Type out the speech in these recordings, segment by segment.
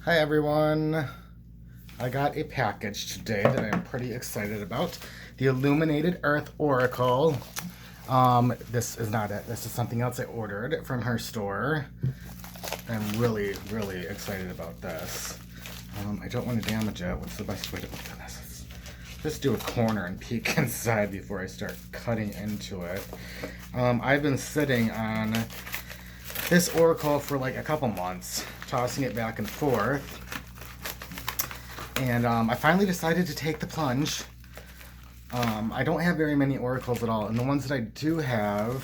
Hi everyone. I got a package today that I'm pretty excited about. The Illuminated Earth Oracle. This is not it. This is something else I ordered from her store. I'm really, really excited about this. I don't want to damage it. What's the best way to look at this? Just do a corner and peek inside before I start cutting into it. I've been sitting on this oracle for like a couple months, tossing it back and forth. And I finally decided to take the plunge. I don't have very many oracles at all, and the ones that I do have,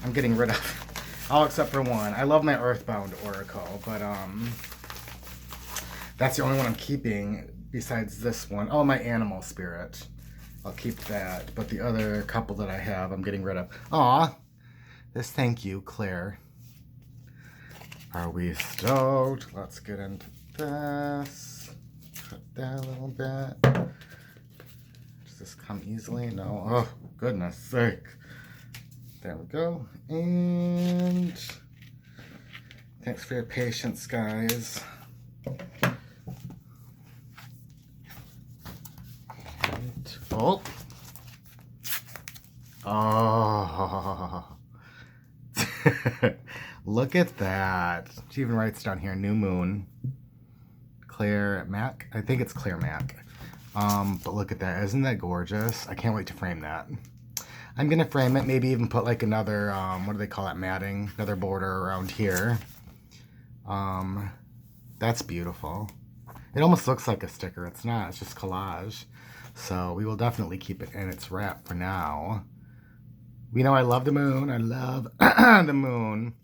I'm getting rid of. All except for one. I love my Earthbound oracle, but that's the only one I'm keeping besides this one. Oh, my Animal Spirit. I'll keep that, but the other couple that I have, I'm getting rid of. Aw, this thank you, Claire. Are we stoked? Let's get into this. Cut that a little bit. Does this come easily? No. Oh, goodness sake. There we go. And thanks for your patience, guys. And, oh. Oh. Look at that. She even writes down here, New Moon. Claire Mac. I think it's Claire Mac. But look at that. Isn't that gorgeous? I can't wait to frame that. I'm going to frame it. Maybe even put like another, what do they call it? Matting. Another border around here. That's beautiful. It almost looks like a sticker. It's not. It's just collage. So we will definitely keep it in its wrap for now. You know, I love the moon. I love the moon.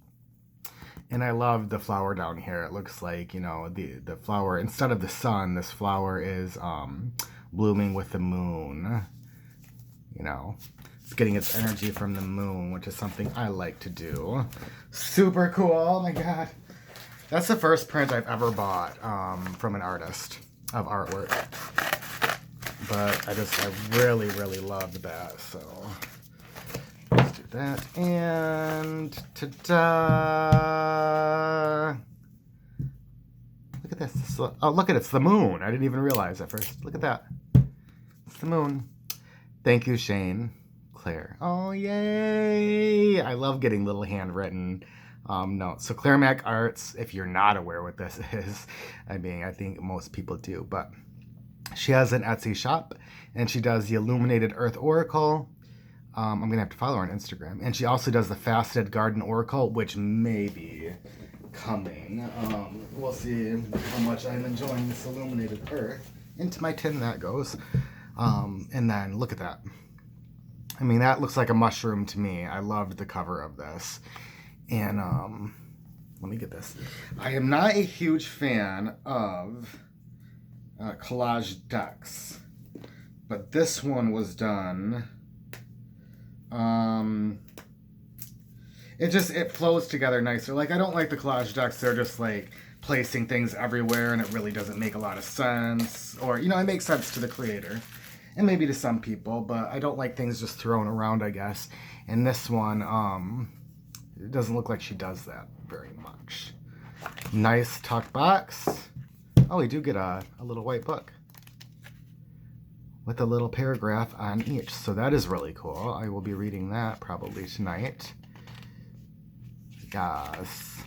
And I love the flower down here. It looks like, you know, the flower, instead of the sun, this flower is blooming with the moon. You know, it's getting its energy from the moon, which is something I like to do. Super cool. Oh my God. That's the first print I've ever bought from an artist of artwork. But I really, really loved that, so let's do that. And ta-da! Look at this. Oh, look at it. It's the moon. I didn't even realize at first. Look at that. It's the moon. Thank you, Shane. Claire. Oh, yay! I love getting little handwritten notes. So Claire Mac Arts, if you're not aware what this is, I mean, I think most people do, but she has an Etsy shop, and she does the Illuminated Earth Oracle. I'm going to have to follow her on Instagram. And she also does the Faceted Garden Oracle, which may be coming. We'll see how much I'm enjoying this Illuminated Earth. Into my tin that goes. And then, look at that. I mean, that looks like a mushroom to me. I loved the cover of this. And, let me get this. I am not a huge fan of collage decks, but this one was done. It flows together nicer. Like, I don't like the collage decks. They're just like placing things everywhere, and it really doesn't make a lot of sense. Or, you know, it makes sense to the creator and maybe to some people, but I don't like things just thrown around, I guess. And this one, it doesn't look like she does that very much. Nice tuck box. Oh, we do get a little white book with a little paragraph on each. So that is really cool. I will be reading that probably tonight. Yes.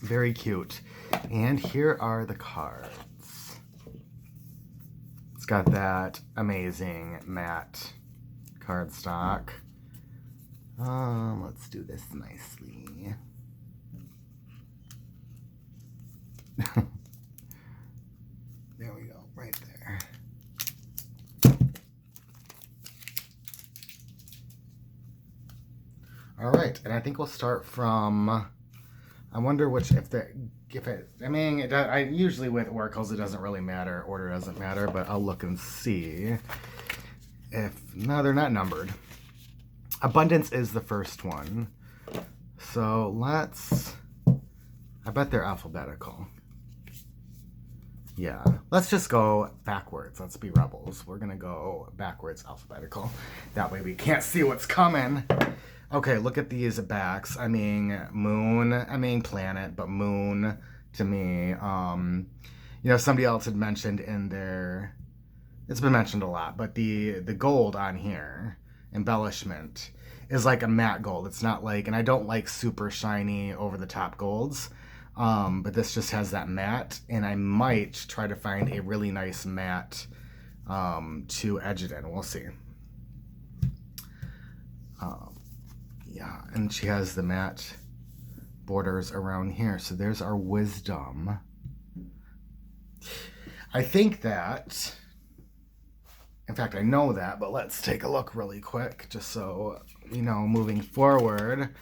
Very cute. And here are the cards. It's got that amazing matte cardstock. Let's do this nicely. There we go, right there. All right, and I think we'll start from, I wonder which, I usually with oracles, it doesn't really matter, order doesn't matter, but I'll look and see no, they're not numbered. Abundance is the first one. So I bet they're alphabetical. Yeah, let's just go backwards. Let's be rebels. We're gonna go backwards alphabetical. That way we can't see what's coming. Okay, look at these backs. I mean, moon. I mean, planet, but moon to me. You know, somebody else had mentioned in their, it's been mentioned a lot, but the gold on here, embellishment, is like a matte gold. It's not like, and I don't like super shiny over the top golds, but this just has that matte, and I might try to find a really nice matte to edge it in. We'll see. Yeah, and she has the matte borders around here. So there's our wisdom. I think that, in fact, I know that, but let's take a look really quick, just so, you know, moving forward,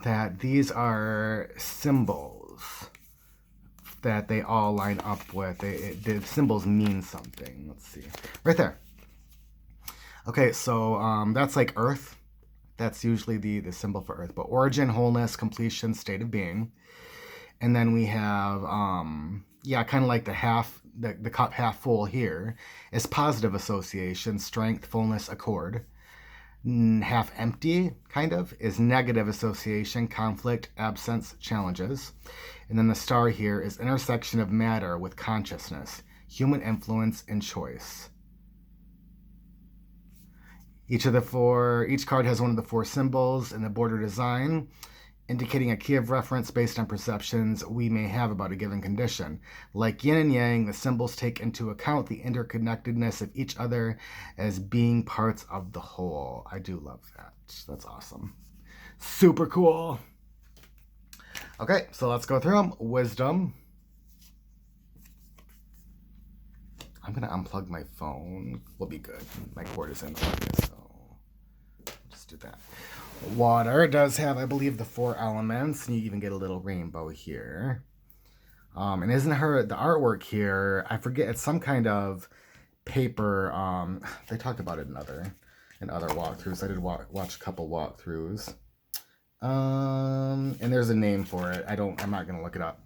that these are symbols that they all line up with. The symbols mean something. Let's see. Right there. Okay, so that's like Earth. That's usually the symbol for Earth. But origin, wholeness, completion, state of being. And then we have, yeah, kind of like the cup half full here is positive association, strength, fullness, accord. Half empty, kind of, is negative association, conflict, absence, challenges. And then the star here is intersection of matter with consciousness, human influence, and choice. Each card has one of the 4 symbols in the border design, indicating a key of reference based on perceptions we may have about a given condition. Like yin and yang, the symbols take into account the interconnectedness of each other as being parts of the whole. I do love that. That's awesome. Super cool. Okay, so let's go through them. Wisdom. I'm going to unplug my phone. Will be good. My cord is in focus, so just do that. Water does have, I believe, the 4 elements, and you even get a little rainbow here. And isn't the artwork here, I forget, it's some kind of paper. They talked about it in other walkthroughs. I did watch a couple walkthroughs. And there's a name for it. I'm not going to look it up.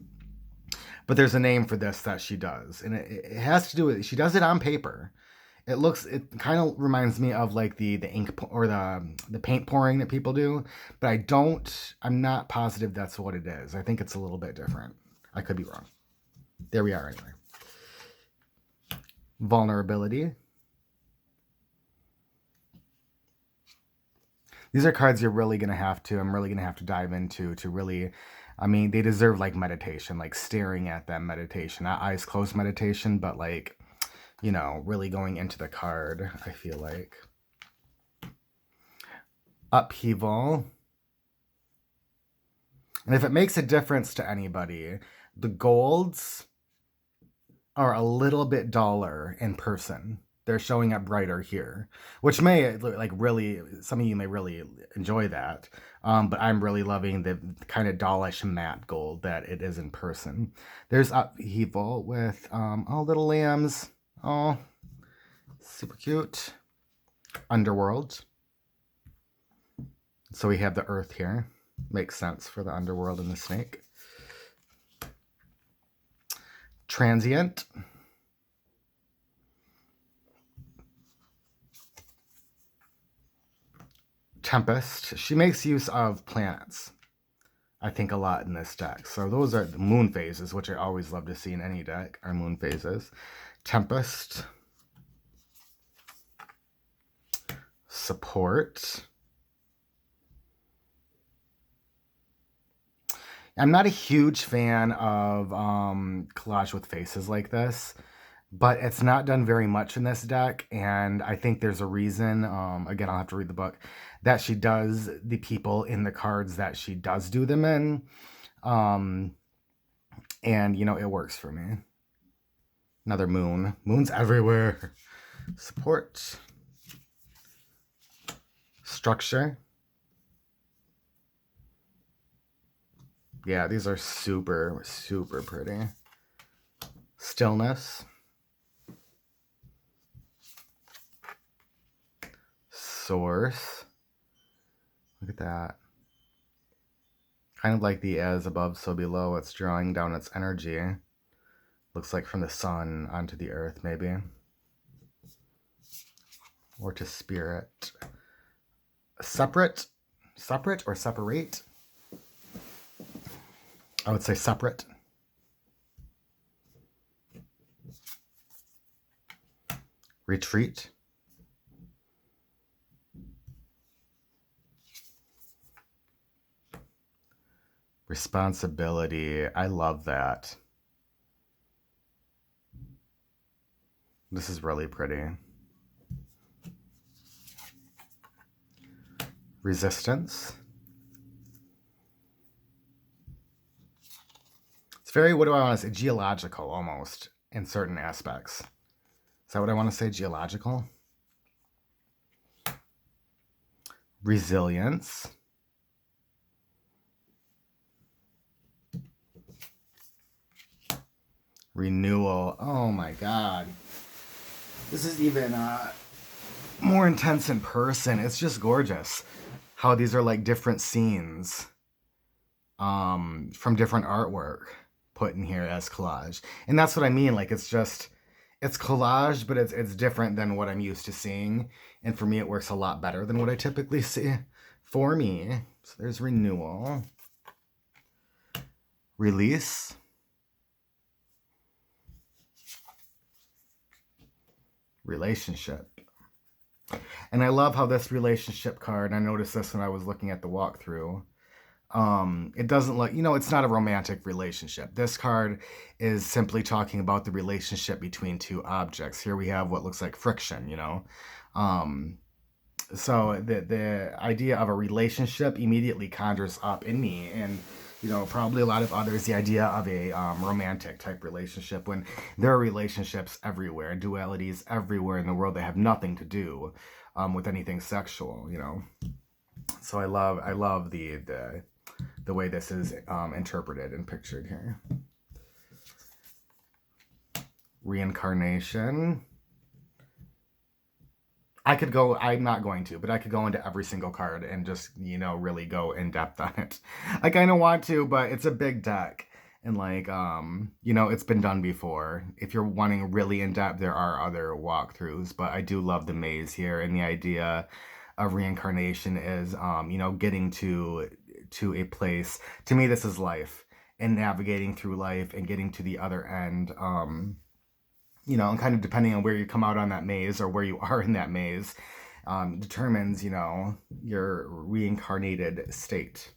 But there's a name for this that she does. And it has to do with, she does it on paper. It kind of reminds me of like the ink or the paint pouring that people do. But I'm not positive that's what it is. I think it's a little bit different. I could be wrong. There we are anyway. Vulnerability. These are cards I'm really going to have to dive into to really, I mean, they deserve like meditation, like staring at them meditation, not eyes closed meditation, but like, you know, really going into the card, I feel like. Upheaval. And if it makes a difference to anybody, the golds are a little bit duller in person. They're showing up brighter here, which may like really, some of you may really enjoy that. But I'm really loving the kind of dollish matte gold that it is in person. There's upheaval with little lambs. Oh, super cute. Underworld. So we have the earth here. Makes sense for the underworld and the snake. Transient. Tempest. She makes use of planets, I think, a lot in this deck. So those are the moon phases, which I always love to see in any deck, are moon phases. Tempest. Support. I'm not a huge fan of collage with faces like this, but it's not done very much in this deck, and I think there's a reason, again, I'll have to read the book, that she does the people in the cards that she does do them in, and, you know, it works for me. Another moon. Moon's everywhere. Support. Structure. Yeah, these are super, super pretty. Stillness. Source. Look at that. Kind of like the as above, so below. It's drawing down its energy. Looks like from the sun onto the earth, maybe. Or to spirit. Separate or separate? I would say separate. Retreat. Responsibility. I love that. This is really pretty. Resistance. It's very, what do I want to say? Geological, almost, in certain aspects. Is that what I want to say? Geological? Resilience. Renewal. Oh my God. This is even more intense in person. It's just gorgeous how these are like different scenes from different artwork put in here as collage. And that's what I mean. Like, it's collage, but it's different than what I'm used to seeing. And for me, it works a lot better than what I typically see for me. So there's renewal. Release. Relationship. And I love how this relationship card, I noticed this when I was looking at the walkthrough, it doesn't look, it's not a romantic relationship. This card is simply talking about the relationship between two objects. Here we have what looks like friction, so the idea of a relationship immediately conjures up in me, and probably a lot of others, the idea of a romantic type relationship, when there are relationships everywhere, dualities everywhere in the world that have nothing to do with anything sexual, So I love the way this is interpreted and pictured here. Reincarnation. I'm not going to, but I could go into every single card and just, really go in depth on it. I kind of want to, but it's a big deck. And it's been done before. If you're wanting really in depth, there are other walkthroughs, but I do love the maze here. And the idea of reincarnation is, getting to a place. To me, this is life and navigating through life and getting to the other end. And kind of depending on where you come out on that maze or where you are in that maze, determines, your reincarnated state.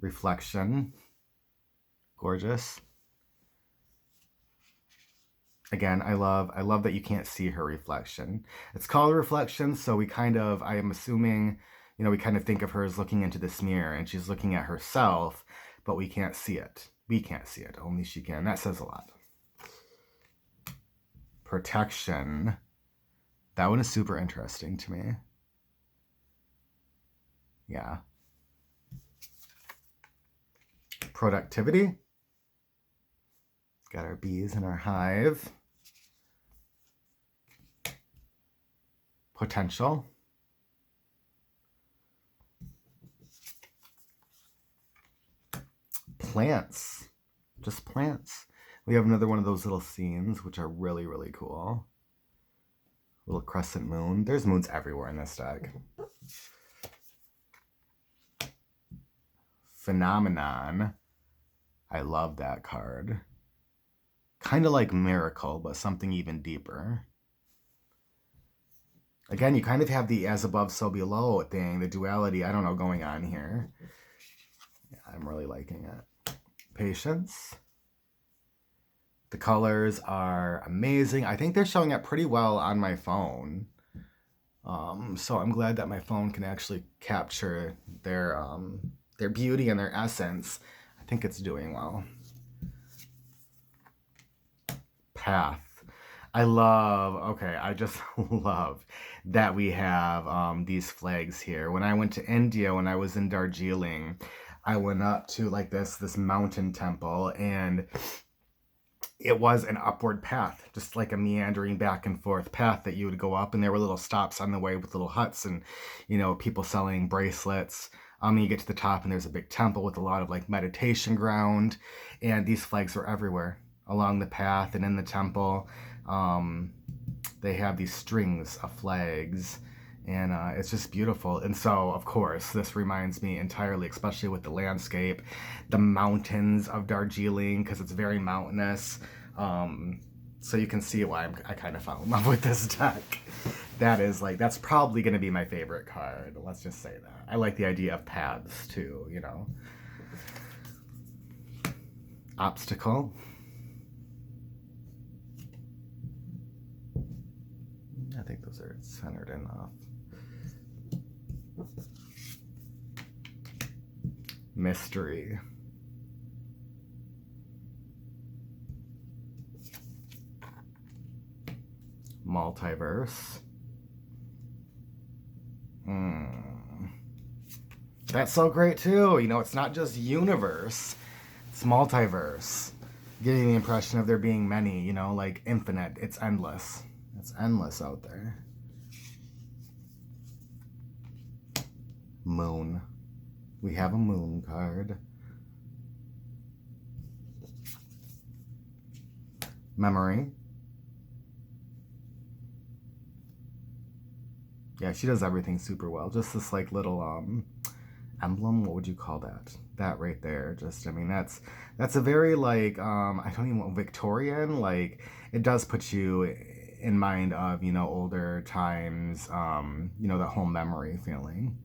Reflection. Gorgeous. Again, I love that you can't see her reflection. It's called reflection, so I am assuming, we kind of think of her as looking into this mirror, and she's looking at herself, but we can't see it. We can't see it. Only she can. That says a lot. Protection. That one is super interesting to me. Yeah. Productivity. Got our bees in our hive. Potential. Plants. Just plants. We have another one of those little scenes, which are really, really cool. Little crescent moon. There's moons everywhere in this deck. Phenomenon. I love that card. Kind of like Miracle, but something even deeper. Again, you kind of have the as above, so below thing, the duality, I don't know, going on here. Yeah, I'm really liking it. Patience. The colors are amazing. I think they're showing up pretty well on my phone. So I'm glad that my phone can actually capture their beauty and their essence. I think it's doing well. Path. I just love that we have these flags here. When I went to India, when I was in Darjeeling, I went up to like this mountain temple, and it was an upward path, just like a meandering back and forth path that you would go up, and there were little stops on the way with little huts and, people selling bracelets. You get to the top and there's a big temple with a lot of like meditation ground, and these flags were everywhere along the path and in the temple. They have these strings of flags, And it's just beautiful. And so, of course, this reminds me entirely, especially with the landscape, the mountains of Darjeeling, because it's very mountainous. So you can see why I kind of fell in love with this deck. That's probably going to be my favorite card. Let's just say that. I like the idea of paths too, you know. Obstacle. I think those are centered enough. Mystery. Multiverse. That's so great too. You know, it's not just universe, it's multiverse. Getting the impression of there being many, you know, like infinite. It's endless. It's endless out there. Moon. We have a moon card. Memory. Yeah, she does everything super well. Just this like little emblem, what would you call that? That right there. Just, I mean, that's a very like I don't even know, Victorian, like it does put you in mind of, you know, older times, you know, that whole memory feeling.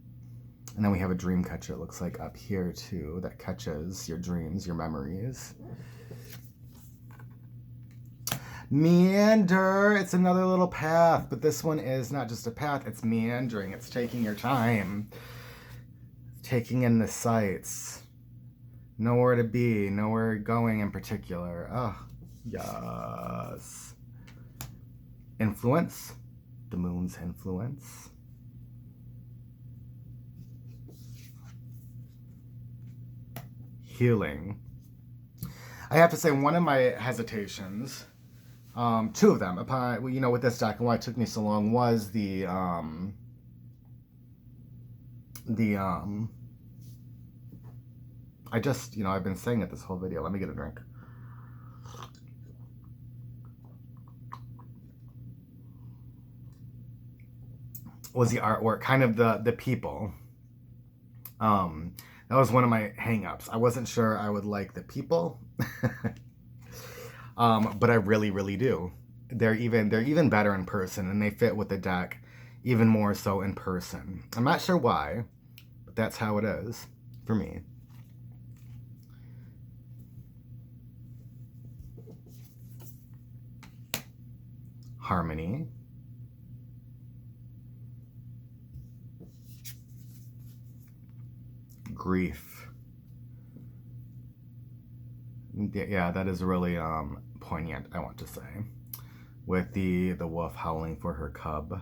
And then we have a dream catcher, it looks like up here too, that catches your dreams, your memories. Meander, it's another little path, but this one is not just a path, it's meandering, it's taking your time, taking in the sights, nowhere to be, nowhere going in particular. Oh, yes. Influence, the moon's influence. Healing. I have to say, one of my hesitations, two of them, upon, you know, with this deck and why it took me so long, was I just, you know, I've been saying it this whole video. Let me get a drink. Was the artwork, kind of the people. That was one of my hang-ups. I wasn't sure I would like the people. But I really, really do. They're even better in person, and they fit with the deck even more so in person. I'm not sure why, but that's how it is for me. Harmony. Grief. Yeah, that is really poignant, I want to say. With the wolf howling for her cub.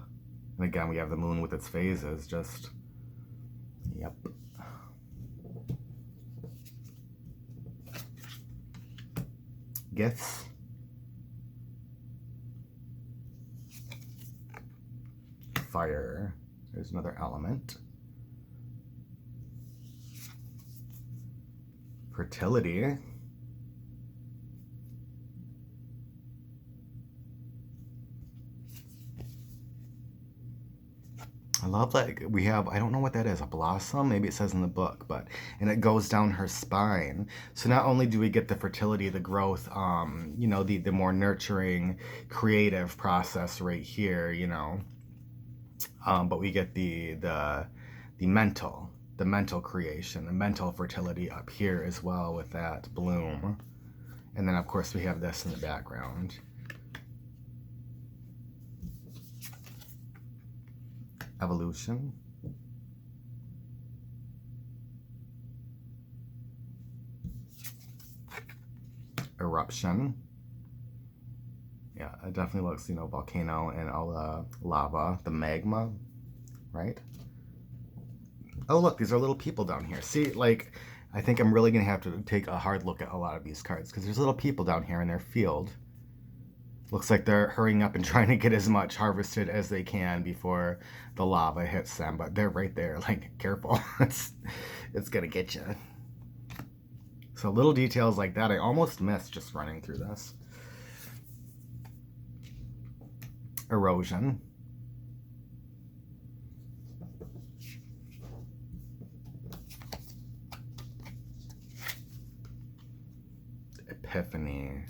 And again, we have the moon with its phases, just, yep. Gifts. Fire. There's another element. Fertility. I love that we have, I don't know what that is, a blossom? Maybe it says in the book, but, and it goes down her spine. So not only do we get the fertility, the growth, you know, the more nurturing, creative process right here, you know, but we get the mental creation, the mental fertility up here as well with that bloom. And then of course we have this in the background. Evolution. Eruption. Yeah, it definitely looks, you know, volcano and all the lava, the magma, right? Oh, look, these are little people down here. See, like, I think I'm really going to have to take a hard look at a lot of these cards because there's little people down here in their field. Looks like they're hurrying up and trying to get as much harvested as they can before the lava hits them, but they're right there, like, careful. it's going to get you. So little details like that I almost missed just running through this. Erosion. Epiphany.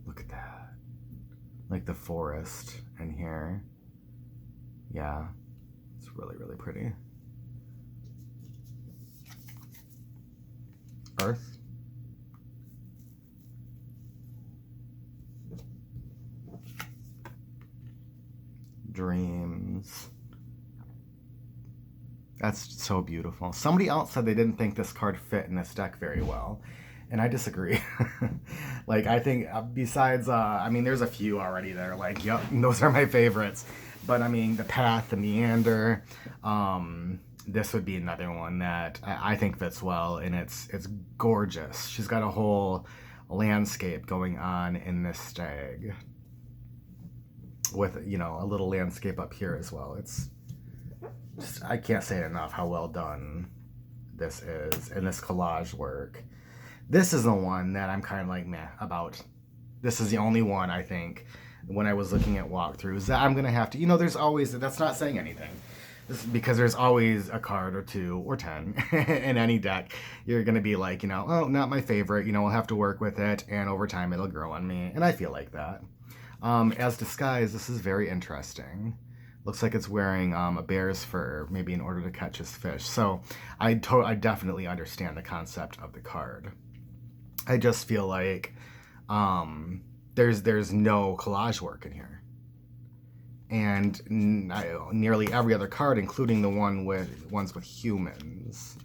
Look at that. Like the forest in here. Yeah, it's really, really pretty. Earth. Dreams. That's so beautiful. Somebody else said they didn't think this card fit in this deck very well, and I disagree. Like, I think besides, I mean, there's a few already that are like, yep, those are my favorites. But I mean, the Path, the Meander, this would be another one that I think fits well, and it's gorgeous. She's got a whole landscape going on in this stag, with, you know, a little landscape up here as well. It's just, I can't say it enough how well done this is, and this collage work. This is the one that I'm kind of like meh about. This is the only one, I think, when I was looking at walkthroughs, that I'm going to have to, you know, there's always, that's not saying anything. This is because there's always a card or 2 or 10 in any deck. You're going to be like, you know, oh, not my favorite, you know, we'll have to work with it, and over time it'll grow on me, and I feel like that. As disguise, this is very interesting. Looks like it's wearing a bear's fur, maybe in order to catch his fish. So I definitely understand the concept of the card. I just feel like there's no collage work in here. And nearly every other card, including the ones with humans,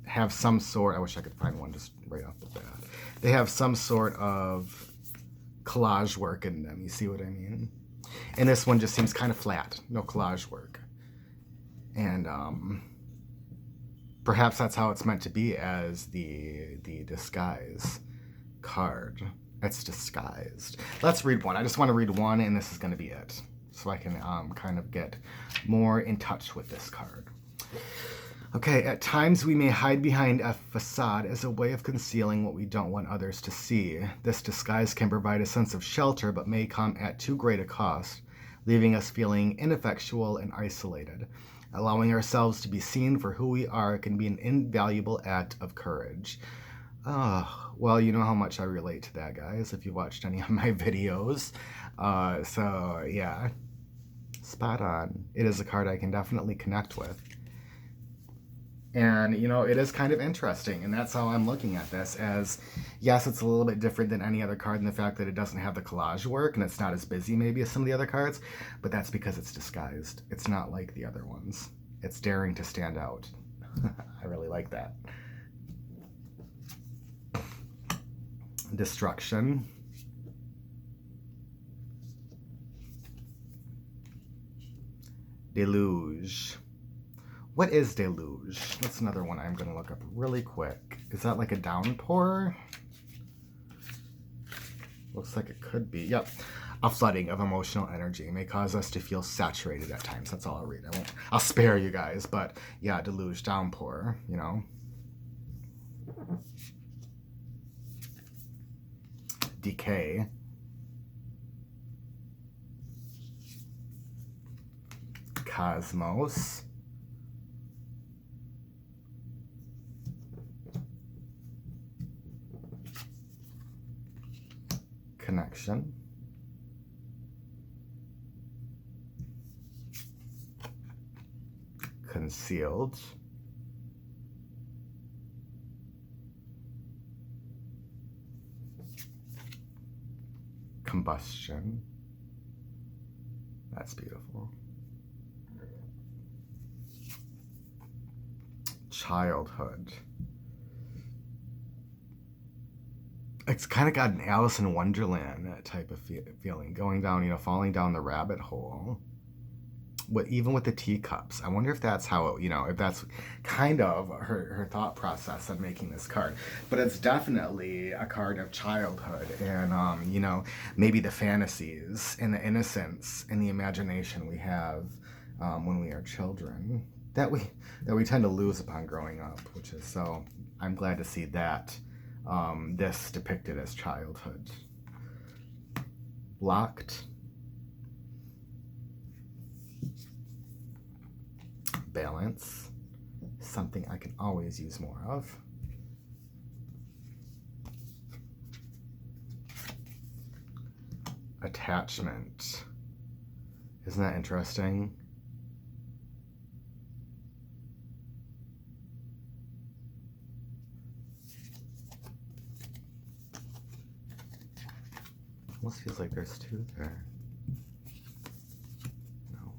have some sort, I wish I could find one just right off the bat. They have some sort of collage work in them. You see what I mean? And this one just seems kind of flat, no collage work. And perhaps that's how it's meant to be as the disguise card. It's disguised. Let's read one. I just want to read one, and this is going to be it, so I can kind of get more in touch with this card. Okay, at times we may hide behind a facade as a way of concealing what we don't want others to see. This disguise can provide a sense of shelter, but may come at too great a cost, leaving us feeling ineffectual and isolated. Allowing ourselves to be seen for who we are can be an invaluable act of courage. Well, you know how much I relate to that, guys, if you watched any of my videos. So, yeah, spot on. It is a card I can definitely connect with. And, you know, it is kind of interesting, and that's how I'm looking at this, as, yes, it's a little bit different than any other card in the fact that it doesn't have the collage work, and it's not as busy maybe as some of the other cards, but that's because it's disguised. It's not like the other ones. It's daring to stand out. I really like that. Destruction. Deluge. What is deluge? That's another one I'm going to look up really quick. Is that like a downpour? Looks like it could be. Yep. A flooding of emotional energy may cause us to feel saturated at times. That's all I'll read. I'll spare you guys, but yeah, deluge, downpour, you know. Decay. Cosmos. Connection. Concealed. Combustion. That's beautiful. Childhood. It's kind of got an Alice in Wonderland type of feeling, going down, you know, falling down the rabbit hole. Even with the teacups, I wonder if that's how, you know, if that's kind of her thought process of making this card. But it's definitely a card of childhood and, you know, maybe the fantasies and the innocence and the imagination we have when we are children that we tend to lose upon growing up, which is, so I'm glad to see that this depicted as childhood. Locked. Balance. something I can always use more of. Attachment. Isn't that interesting? Almost feels like there's two there. No.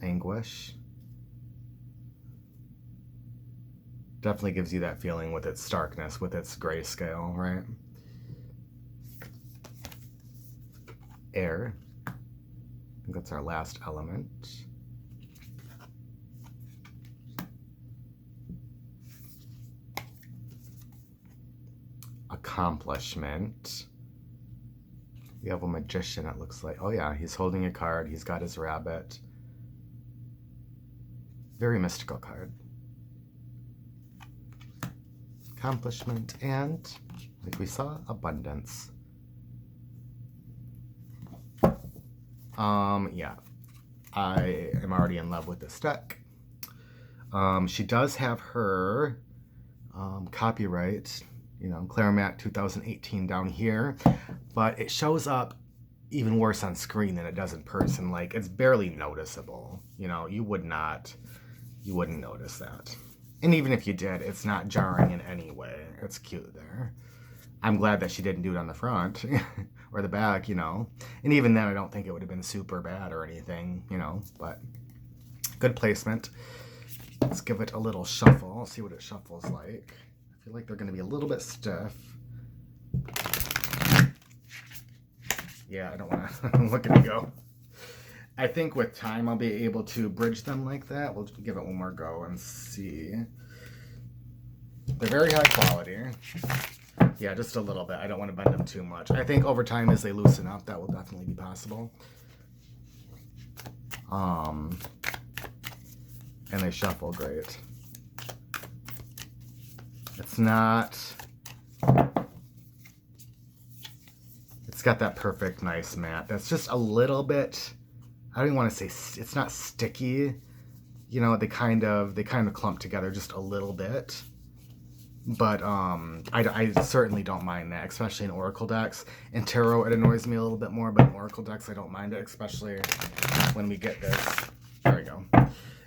Anguish. Definitely gives you that feeling with its starkness, with its grayscale, right? Air. I think that's our last element. Accomplishment. We have a magician, it looks like. Oh yeah, he's holding a card. He's got his rabbit. Very mystical card. Accomplishment and, like we saw, abundance. Yeah, I am already in love with this deck. She does have her copyright, you know, Clarimat 2018 down here, but it shows up even worse on screen than it does in person. Like, it's barely noticeable. You know, you wouldn't notice that. And even if you did, it's not jarring in any way. It's cute there. I'm glad that she didn't do it on the front or the back, you know. And even then, I don't think it would have been super bad or anything, you know, but good placement. Let's give it a little shuffle. See what it shuffles like. I feel like they're going to be a little bit stiff. Yeah, I don't want to look at me go. I think with time I'll be able to bridge them like that. We'll give it one more go and see. They're very high quality. Yeah, just a little bit. I don't want to bend them too much. I think over time as they loosen up, that will definitely be possible. And they shuffle great. It's not... It's got that perfect, nice matte. That's just a little bit... I don't even want to say it's not sticky. You know, they kind of clump together just a little bit. But I certainly don't mind that, especially in Oracle decks. In Tarot, it annoys me a little bit more, but in Oracle decks, I don't mind it, especially when we get this. There we go.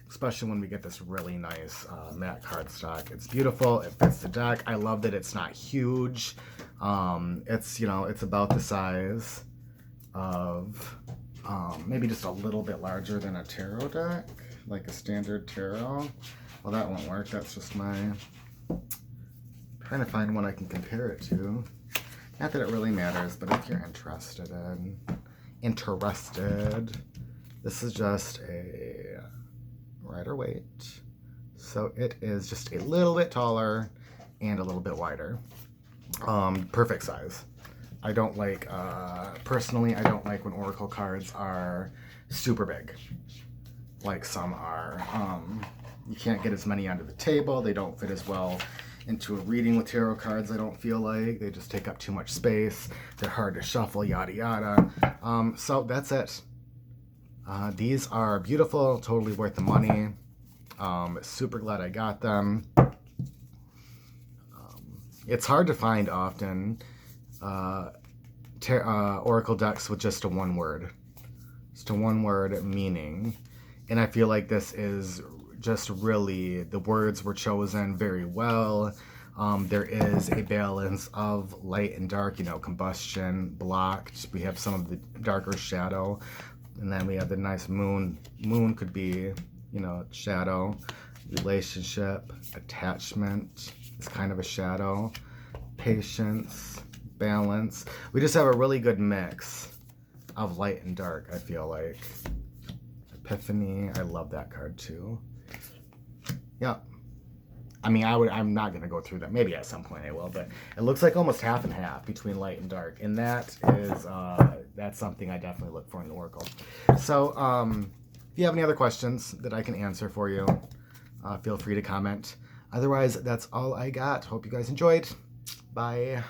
Especially when we get this really nice matte cardstock. It's beautiful. It fits the deck. I love that it's not huge. It's, you know, it's about the size of maybe just a little bit larger than a tarot deck, like a standard tarot. Well, that won't work. That's just my... Trying to find one I can compare it to. Not that it really matters, but if you're interested, this is just a rider weight. So it is just a little bit taller and a little bit wider. Perfect size. I don't like, personally, I don't like when Oracle cards are super big, like some are. You can't get as many onto the table. They don't fit as well into a reading with tarot cards, I don't feel like. They just take up too much space. They're hard to shuffle, yada yada. So that's it. These are beautiful, totally worth the money. Super glad I got them. It's hard to find often Oracle decks with just a one word. Just a one word meaning. And I feel like this is just really, the words were chosen very well. There is a balance of light and dark, you know, combustion, blocked. We have some of the darker shadow. And then we have the nice moon. Moon could be, you know, shadow. Relationship, attachment is kind of a shadow. Patience, balance. We just have a really good mix of light and dark, I feel like. Epiphany, I love that card too. Yeah. I mean, I'm not going to go through that. Maybe at some point I will, but it looks like almost half and half between light and dark. And that is, that's something I definitely look for in the Oracle. So, if you have any other questions that I can answer for you, feel free to comment. Otherwise, that's all I got. Hope you guys enjoyed. Bye.